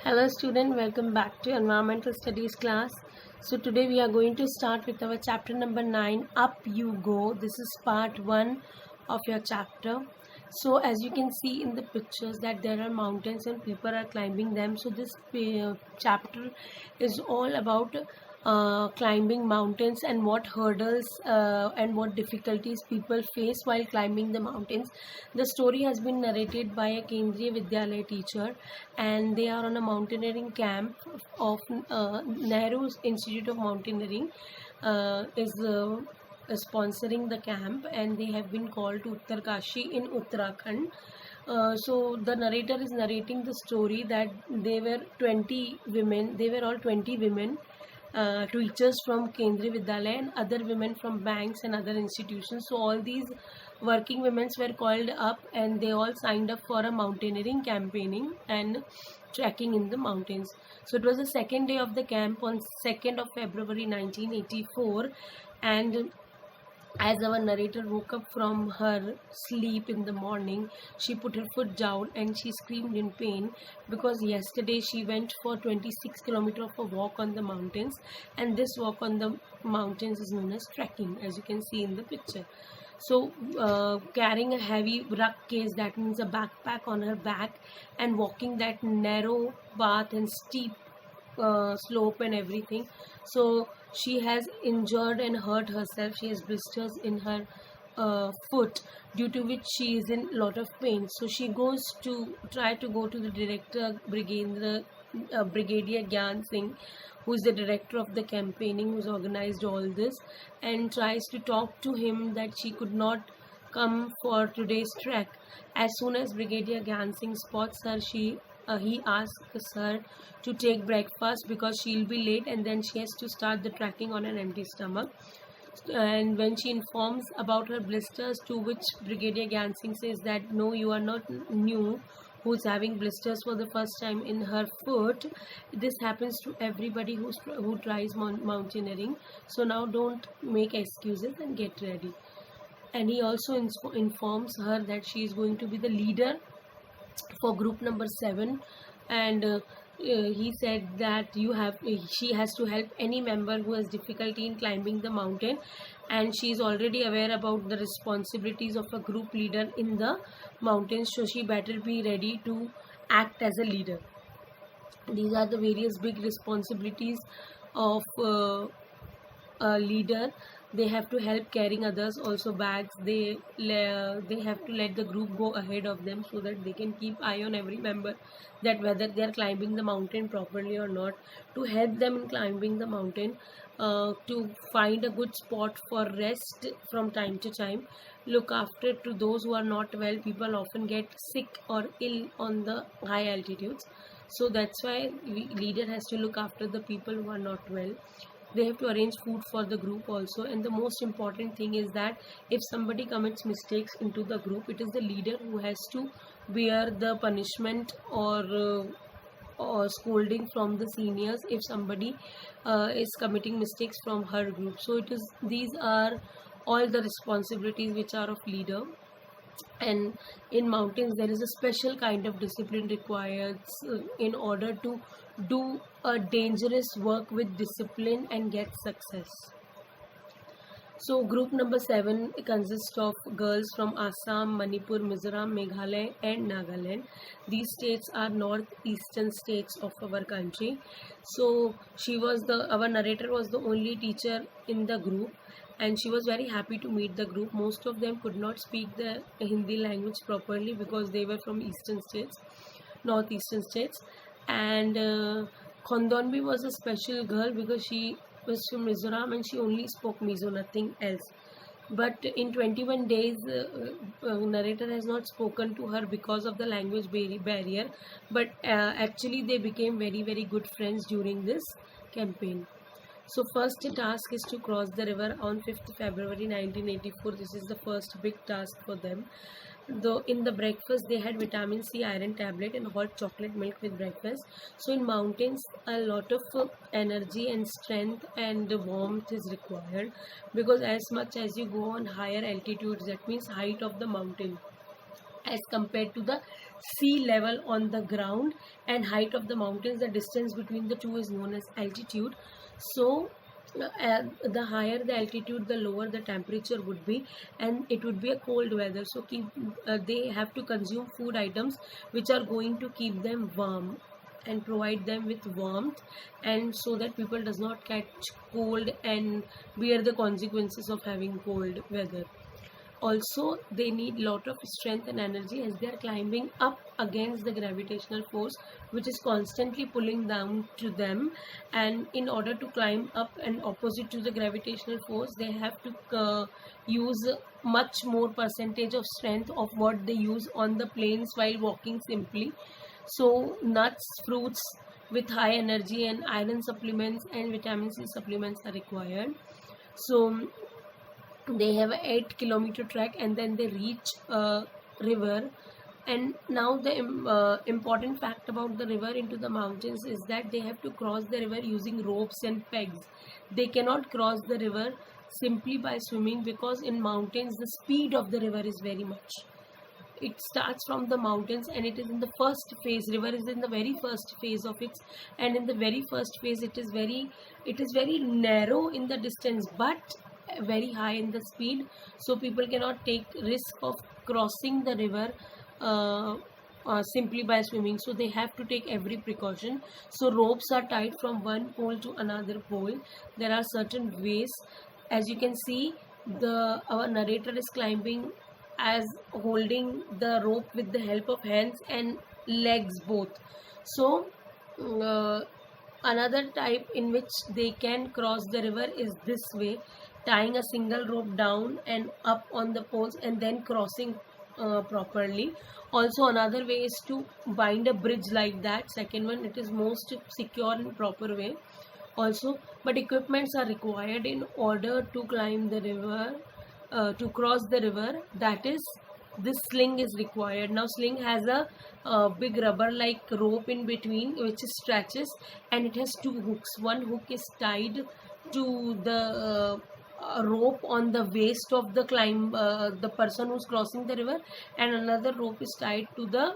Hello student, welcome back to environmental studies class. So today we are going to start with our chapter number 9, Up You Go. This is part 1 of your chapter. So as you can see in the pictures that there are mountains and people are climbing them. So this chapter is all about climbing mountains and what hurdles and what difficulties people face while climbing the mountains. The story has been narrated by a Kendriya Vidyalaya teacher, and they are on a mountaineering camp of Nehru Institute of Mountaineering is sponsoring the camp, and they have been called to Uttarkashi in Uttarakhand. So the narrator is narrating the story that they were 20 women. They were all 20 women, teachers from Kendriya Vidyalaya and other women from banks and other institutions. So all these working women were called up, and they all signed up for a mountaineering campaigning and trekking in the mountains. So it was the second day of the camp on 2nd of February 1984, and as our narrator woke up from her sleep in the morning, she put her foot down and she screamed in pain because yesterday she went for 26 kilometers of a walk on the mountains, and this walk on the mountains is known as trekking, as you can see in the picture. So carrying a heavy ruck case, that means a backpack on her back, and walking that narrow path and steep slope and everything. So she has injured and hurt herself. She has blisters in her foot, due to which she is in lot of pain. So she goes to try to go to the director, Brigadier Gyan Singh, who is the director of the campaigning, who's organized all this, and tries to talk to him that she could not come for today's trek. As soon as Brigadier Gyan Singh spots her, he asks her to take breakfast because she'll be late, and then she has to start the trekking on an empty stomach. And when she informs about her blisters, to which Brigadier Gyan Singh says that no, you are not new who's having blisters for the first time in her foot. This happens to everybody who tries mountaineering. So now don't make excuses and get ready. And he also informs her that she is going to be the leader for group number 7, and he said that she has to help any member who has difficulty in climbing the mountain, and she is already aware about the responsibilities of a group leader in the mountains, so she better be ready to act as a leader. These are the various big responsibilities of a leader. They have to help carrying others, also bags. They have to let the group go ahead of them so that they can keep eye on every member, that whether they are climbing the mountain properly or not, to help them in climbing the mountain, to find a good spot for rest from time to time, look after to those who are not well. People often get sick or ill on the high altitudes, so that's why leader has to look after the people who are not well. They have to arrange food for the group also, and the most important thing is that if somebody commits mistakes into the group, it is the leader who has to bear the punishment or scolding from the seniors if somebody is committing mistakes from her group. So these are all the responsibilities which are of leader. And in mountains there is a special kind of discipline required in order to do a dangerous work with discipline and get success. So group number 7 consists of girls from Assam, Manipur, Mizoram, Meghalaya and Nagaland. These states are northeastern states of our country. So our narrator was the only teacher in the group, and she was very happy to meet the group. Most of them could not speak the Hindi language properly because they were from northeastern states. And Khondonbi was a special girl because she was from Mizoram and she only spoke Mizo, nothing else. But in 21 days, narrator has not spoken to her because of the language barrier. But actually, they became very, very good friends during this campaign. So first task is to cross the river on 5th February 1984. This is the first big task for them. Though in the breakfast they had vitamin C, iron tablet and hot chocolate milk with breakfast. So in mountains a lot of energy and strength and warmth is required, because as much as you go on higher altitudes, that means height of the mountain, as compared to the sea level on the ground. And height of the mountains, the distance between the two is known as altitude. So the higher the altitude, the lower the temperature would be, and it would be a cold weather. So they have to consume food items which are going to keep them warm and provide them with warmth, and so that people does not catch cold and bear the consequences of having cold weather. Also, they need lot of strength and energy as they are climbing up against the gravitational force which is constantly pulling down to them. And in order to climb up and opposite to the gravitational force, they have to use much more percentage of strength of what they use on the plains while walking simply. So nuts, fruits with high energy and iron supplements and vitamin C supplements are required. So they have a 8-kilometer trek, and then they reach a river. And now the important fact about the river into the mountains is that they have to cross the river using ropes and pegs. They cannot cross the river simply by swimming, because in mountains the speed of the river is very much. It starts from the mountains and it is in the first phase. River is in the very first phase of its, and in the very first phase it is very narrow in the distance but very high in the speed. So people cannot take risk of crossing the river simply by swimming. So they have to take every precaution. So ropes are tied from one pole to another pole. There are certain ways. As you can see, our narrator is climbing as holding the rope with the help of hands and legs both. So another type in which they can cross the river is this way: tying a single rope down and up on the poles and then crossing properly. Also another way is to bind a bridge like that. Second one, it is most secure and proper way also. But equipments are required in order to climb the river, to cross the river. That is, this sling is required. Now sling has a big rubber like rope in between which stretches, and it has two hooks. One hook is tied to the rope on the waist of the person who's crossing the river, and another rope is tied to the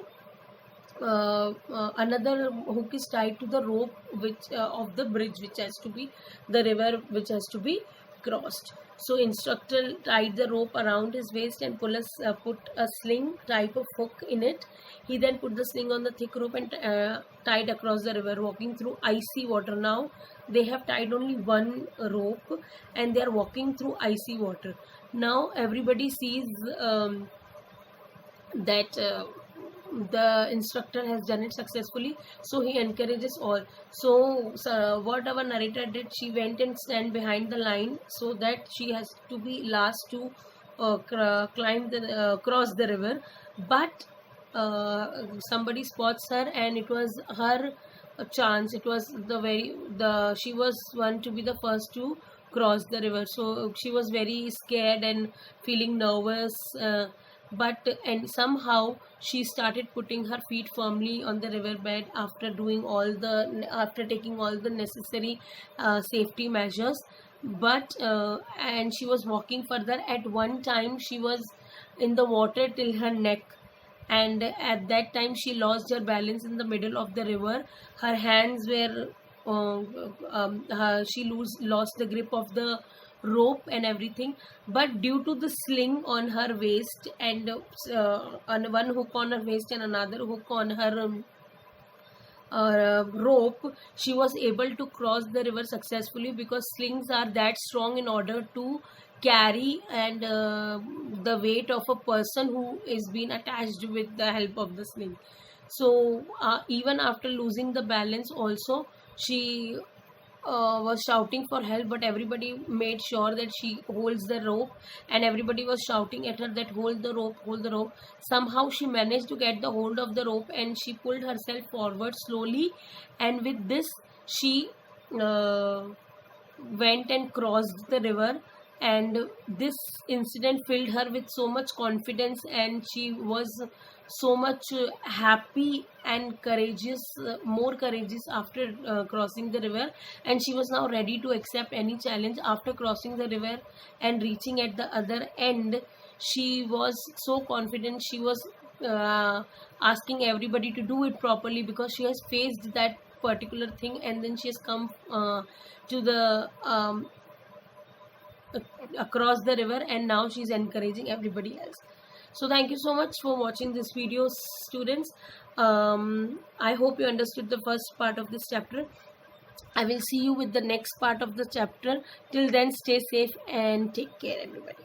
another hook is tied to the rope which of the bridge which has to be the river which has to be crossed. So instructor tied the rope around his waist and put a sling type of hook in it. He then put the sling on the thick rope and tied across the river, walking through icy water. Now they have tied only one rope and they are walking through icy water. Now everybody sees that the instructor has done it successfully, so he encourages all. So what our narrator did, she went and stand behind the line so that she has to be last to cross the river. But somebody spots her, and it was her chance. It was she was one to be the first to cross the river. So she was very scared and feeling nervous, and somehow she started putting her feet firmly on the riverbed after taking all the necessary safety measures. But and she was walking further. At one time she was in the water till her neck, and at that time she lost her balance in the middle of the river. Her hands were she lost the grip of the rope and everything. But due to the sling on her waist, and one hook on her waist and another hook on her rope, she was able to cross the river successfully, because slings are that strong in order to carry and the weight of a person who is being attached with the help of the sling. So even after losing the balance also, she was shouting for help, but everybody made sure that she holds the rope, and everybody was shouting at her that hold the rope, hold the rope. Somehow she managed to get the hold of the rope, and she pulled herself forward slowly, and with this she went and crossed the river. And this incident filled her with so much confidence, and she was so much happy and courageous, more courageous after crossing the river. And she was now ready to accept any challenge. After crossing the river and reaching at the other end, she was so confident. She was asking everybody to do it properly, because she has faced that particular thing, and then she has come to the across the river, and now she's encouraging everybody else. So thank you so much for watching this video, students. I hope you understood the first part of this chapter. I will see you with the next part of the chapter. Till then, stay safe and take care, everybody.